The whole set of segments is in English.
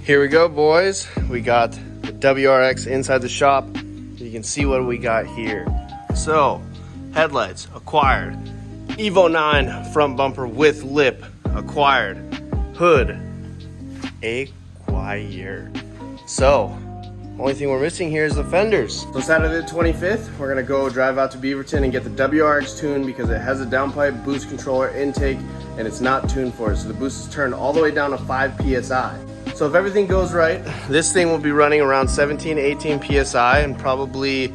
Here we go, boys. We got the WRX inside the shop. You can see what we got here. So, headlights, acquired. Evo 9 front bumper with lip, acquired. Hood, acquired. So, only thing we're missing here is the fenders. So Saturday the 25th, we're gonna go drive out to Beaverton and get the WRX tuned because it has a downpipe, boost controller, intake, and it's not tuned for it. So the boost is turned all the way down to 5 PSI. So if everything goes right, this thing will be running around 17, 18 PSI and probably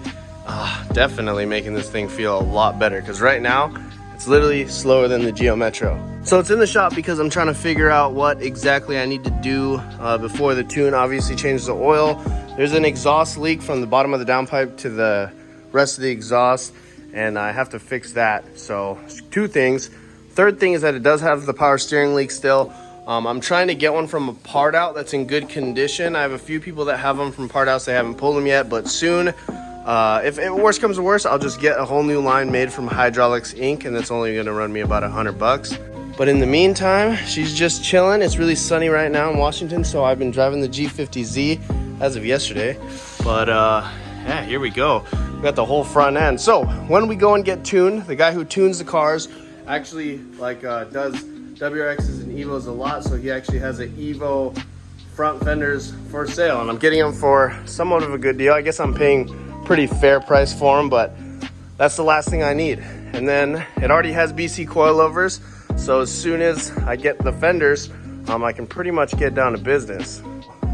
definitely making this thing feel a lot better because right now, it's literally slower than the Geo Metro. So it's in the shop because I'm trying to figure out what exactly I need to do before the tune. Obviously change the oil. There's an exhaust leak from the bottom of the downpipe to the rest of the exhaust, and I have to fix that. So two things. Third thing is that it does have the power steering leak still. I'm trying to get one from a part out that's in good condition. I have a few people that have them from part outs. They haven't pulled them yet, but soon, if worse comes to worse, I'll just get a whole new line made from Hydraulics Inc. and that's only gonna run me about $100. But in the meantime, she's just chilling. It's really sunny right now in Washington, so I've been driving the G50Z as of yesterday. But yeah, here we go. We got the whole front end. So when we go and get tuned, the guy who tunes the cars actually does WRXs and Evos a lot, so he actually has an Evo front fenders for sale, and I'm getting them for somewhat of a good deal. I guess I'm paying pretty fair price for them, but that's the last thing I need. And then it already has BC coilovers, so as soon as I get the fenders, I can pretty much get down to business.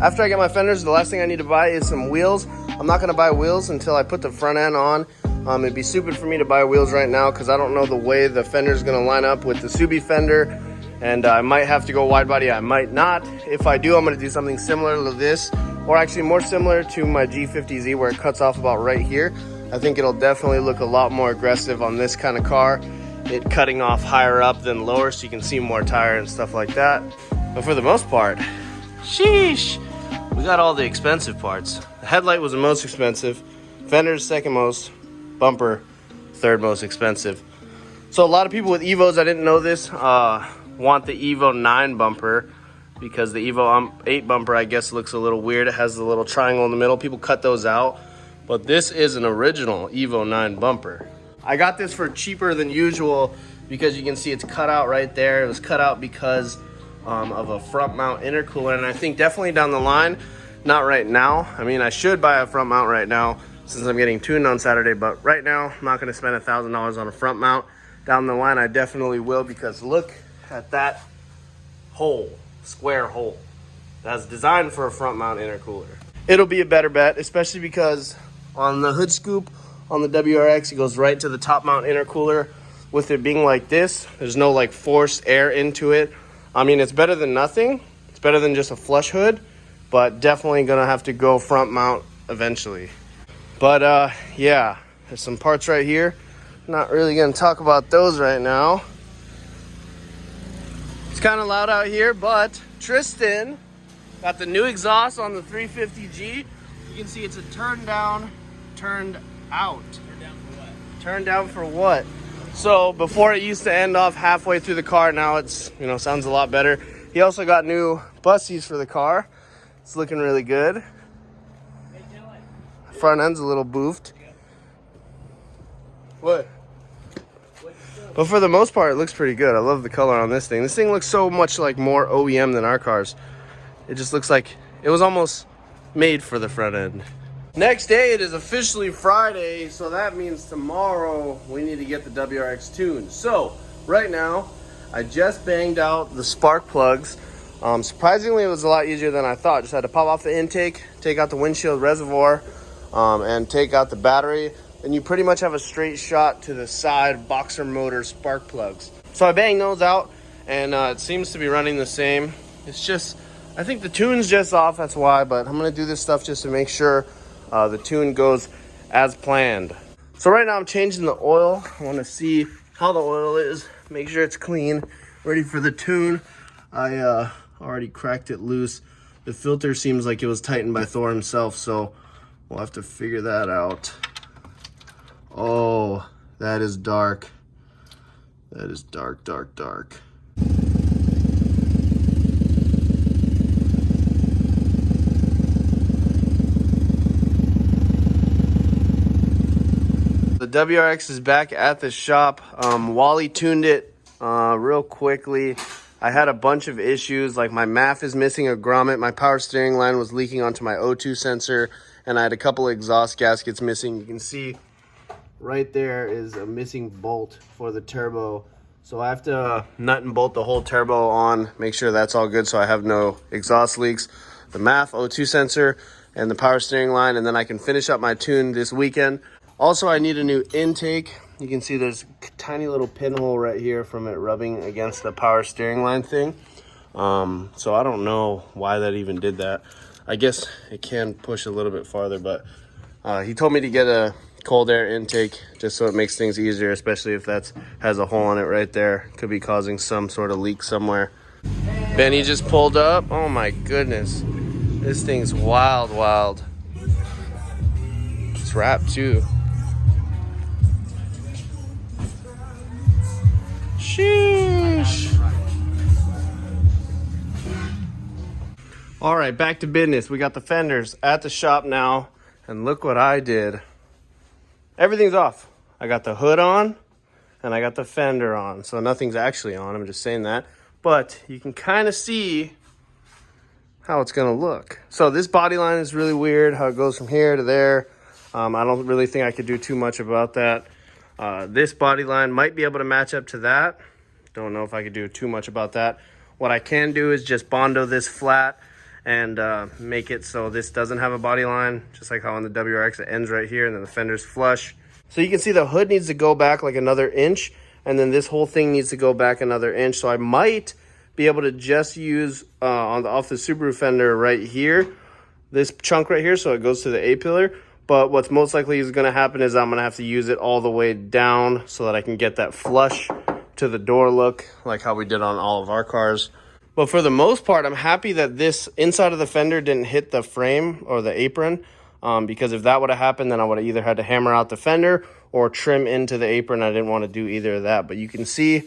After I get my fenders, the last thing I need to buy is some wheels. I'm not gonna buy wheels until I put the front end on. It'd be stupid for me to buy wheels right now because I don't know the way the fender's gonna line up with the Subi fender, and I might have to go wide body, I might not. If I do, I'm gonna do something similar to this, or actually more similar to my G50Z where it cuts off about right here. I think it'll definitely look a lot more aggressive on this kind of car, it cutting off higher up than lower so you can see more tire and stuff like that. But for the most part, sheesh, we got all the expensive parts. The headlight was the most expensive, fenders second most, bumper third most expensive. So a lot of people with Evos, I didn't know this, want the Evo 9 bumper because the Evo 8 bumper, I guess, looks a little weird. It has the little triangle in the middle. People cut those out, but this is an original Evo 9 bumper. I got this for cheaper than usual because you can see it's cut out right there. It was cut out because of a front mount intercooler, and I think definitely down the line, not right now. I mean, I should buy a front mount right now since I'm getting tuned on Saturday, but right now, I'm not gonna spend $1,000 on a front mount. Down the line, I definitely will because look at that hole, square hole. That's designed for a front mount intercooler. It'll be a better bet, especially because on the hood scoop on the WRX, it goes right to the top mount intercooler. With it being like this, there's no like forced air into it. I mean, it's better than nothing. It's better than just a flush hood, but definitely gonna have to go front mount eventually. But yeah, there's some parts right here. Not really gonna talk about those right now. It's kind of loud out here, but Tristan got the new exhaust on the 350G. You can see it's a turned down, turned out. Turned down for what? Turned down for what? So before it used to end off halfway through the car, now it's, you know, sounds a lot better. He also got new bussies for the car. It's looking really good. Front end's a little boofed. What? But for the most part, it looks pretty good. I love the color on this thing. This thing looks so much like more OEM than our cars. It just looks like it was almost made for the front end. Next day, it is officially Friday, so that means tomorrow we need to get the WRX tuned. So right now, I just banged out the spark plugs. Surprisingly, it was a lot easier than I thought. Just had to pop off the intake, take out the windshield reservoir, and take out the battery. Then you pretty much have a straight shot to the side boxer motor spark plugs. So I banged those out, and it seems to be running the same. It's just, I think the tune's just off, that's why, but I'm gonna do this stuff just to make sure the tune goes as planned. So right now I'm changing the oil. I wanna see how the oil is, make sure it's clean, ready for the tune. I already cracked it loose. The filter seems like it was tightened by Thor himself, so we'll have to figure that out. Oh, that is dark. That is dark, dark, dark. WRX is back at the shop. Wally tuned it real quickly. I had a bunch of issues, like my MAF is missing a grommet, my power steering line was leaking onto my O2 sensor, and I had a couple of exhaust gaskets missing. You can see right there is a missing bolt for the turbo. So I have to nut and bolt the whole turbo on, make sure that's all good so I have no exhaust leaks. The MAF, O2 sensor, and the power steering line, and then I can finish up my tune this weekend. Also, I need a new intake. You can see there's a tiny little pinhole right here from it rubbing against the power steering line thing. So I don't know why that even did that. I guess it can push a little bit farther, but he told me to get a cold air intake just so it makes things easier, especially if that has a hole in it right there. Could be causing some sort of leak somewhere. Benny just pulled up. Oh my goodness. This thing's wild. It's wrapped too. Sheesh. All right, back to business. We got the fenders at the shop now, and look what I did. Everything's off. I got the hood on, and I got the fender on. So nothing's actually on, I'm just saying that. But you can kind of see how it's gonna look. So this body line is really weird, how it goes from here to there. I don't really think I could do too much about that. This body line might be able to match up to that. Don't know if I could do too much about that. What I can do is just Bondo this flat and make it so this doesn't have a body line, just like how on the WRX it ends right here and then the fender's flush. So you can see the hood needs to go back like another inch, and then this whole thing needs to go back another inch. So I might be able to just use off the Subaru fender right here, this chunk right here, so it goes to the A-pillar. But what's most likely is going to happen is I'm going to have to use it all the way down so that I can get that flush to the door look like how we did on all of our cars. But for the most part, I'm happy that this inside of the fender didn't hit the frame or the apron, because if that would have happened, then I would have either had to hammer out the fender or trim into the apron. I didn't want to do either of that. But you can see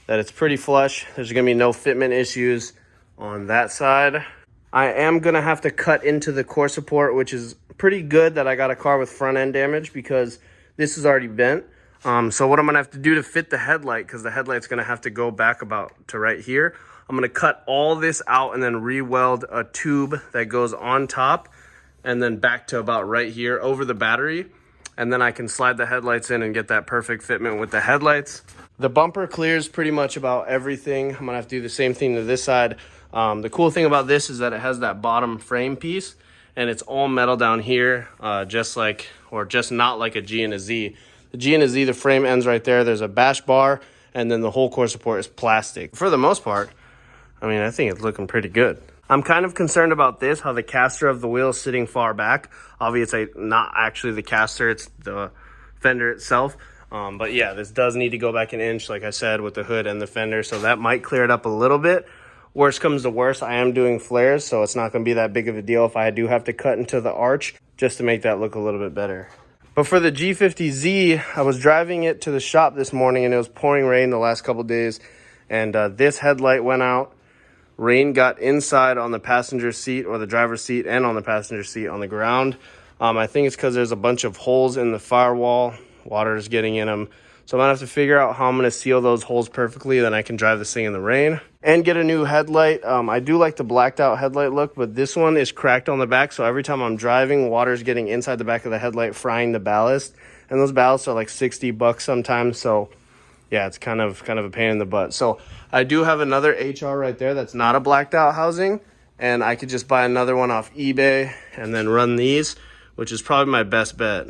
that it's pretty flush. There's going to be no fitment issues on that side. I am going to have to cut into the core support, which is pretty good that I got a car with front end damage because this is already bent. So what I'm going to have to do to fit the headlight, because the headlight's going to have to go back about to right here, I'm going to cut all this out and then re-weld a tube that goes on top and then back to about right here over the battery. And then I can slide the headlights in and get that perfect fitment with the headlights. The bumper clears pretty much about everything. I'm going to have to do the same thing to this side. The cool thing about this is that it has that bottom frame piece and it's all metal down here, just not like a G and a Z. The G and a Z, the frame ends right there. There's a bash bar, and then the whole core support is plastic. For the most part, I mean, I think it's looking pretty good. I'm kind of concerned about this, how the caster of the wheel is sitting far back. Obviously, not actually the caster, it's the fender itself. But yeah, this does need to go back an inch, like I said, with the hood and the fender, so that might clear it up a little bit. Worst comes to worst, I am doing flares, so it's not going to be that big of a deal if I do have to cut into the arch just to make that look a little bit better. But for the G50Z, I was driving it to the shop this morning, and it was pouring rain the last couple days, and this headlight went out. Rain got inside on the passenger seat or the driver's seat and on the passenger seat on the ground. I think it's because there's a bunch of holes in the firewall. Water is getting in them. So I'm going to have to figure out how I'm going to seal those holes perfectly. Then I can drive this thing in the rain and get a new headlight. I do like the blacked out headlight look, but this one is cracked on the back. So every time I'm driving, water is getting inside the back of the headlight, frying the ballast. And those ballasts are like $60 sometimes. So yeah, it's kind of a pain in the butt. So I do have another HR right there that's not a blacked out housing, and I could just buy another one off eBay and then run these, which is probably my best bet.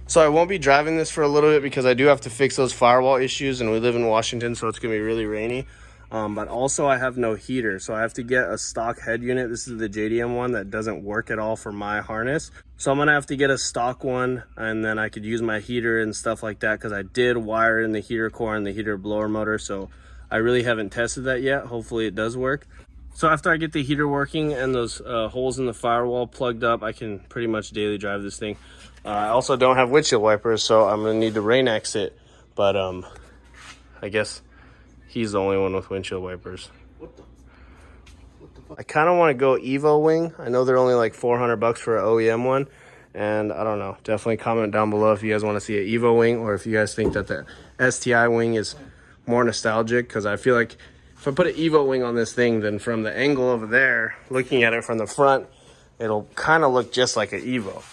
So I won't be driving this for a little bit because I do have to fix those firewall issues, and we live in Washington, so it's gonna be really rainy. But also I have no heater, so I have to get a stock head unit. This is the JDM one that doesn't work at all for my harness. So I'm gonna have to get a stock one, and then I could use my heater and stuff like that, because I did wire in the heater core and the heater blower motor, so I really haven't tested that yet. Hopefully it does work. So after I get the heater working and those holes in the firewall plugged up, I can pretty much daily drive this thing. I also don't have windshield wipers, so I'm gonna need to rain exit, but I guess he's the only one with windshield wipers. What the fuck? I kind of want to go Evo wing. I know they're only like $400 for an OEM one, And I don't know, definitely comment down below if you guys want to see an Evo wing, or if you guys think that the STI wing is more nostalgic, because I feel like if I put an Evo wing on this thing, then from the angle over there, looking at it from the front, it'll kind of look just like an Evo.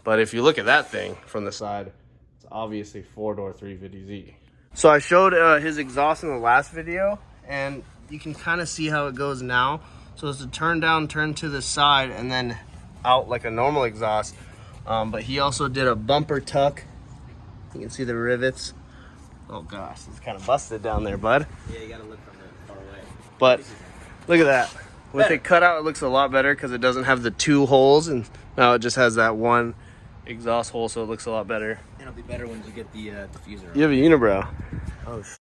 But if you look at that thing from the side, it's obviously 4-door 350Z. So I showed his exhaust in the last video, and you can kind of see how it goes now. So it's a turn down, turn to the side, and then out like a normal exhaust. But he also did a bumper tuck. You can see the rivets. Oh gosh, it's kind of busted down there, bud. Yeah, you gotta look from the far away. But look at that. With it cut out, it looks a lot better because it doesn't have the 2 holes, and now it just has that 1 exhaust hole, so it looks a lot better. It'll be better when you get the diffuser on. You have a unibrow. Oh, does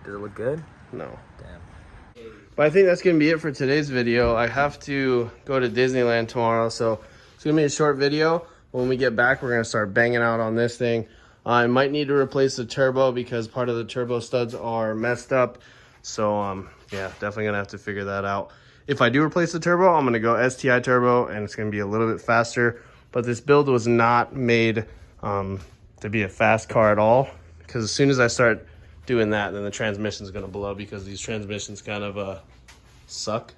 it look good? No. Damn. But I think that's going to be it for today's video. I have to go to Disneyland tomorrow, so it's going to be a short video. When we get back, we're going to start banging out on this thing. I might need to replace the turbo because part of the turbo studs are messed up. So, yeah, definitely going to have to figure that out. If I do replace the turbo, I'm going to go STI turbo, and it's going to be a little bit faster. But this build was not made to be a fast car at all, because as soon as I start doing that, then the transmission is going to blow, because these transmissions kind of suck.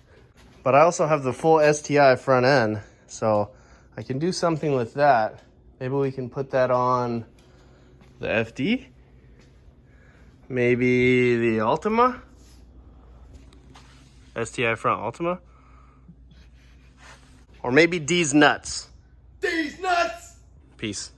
But I also have the full STI front end, so I can do something with that. Maybe we can put that on the FD, maybe the Ultima, STI front Ultima, or maybe D's nuts. These nuts! Peace.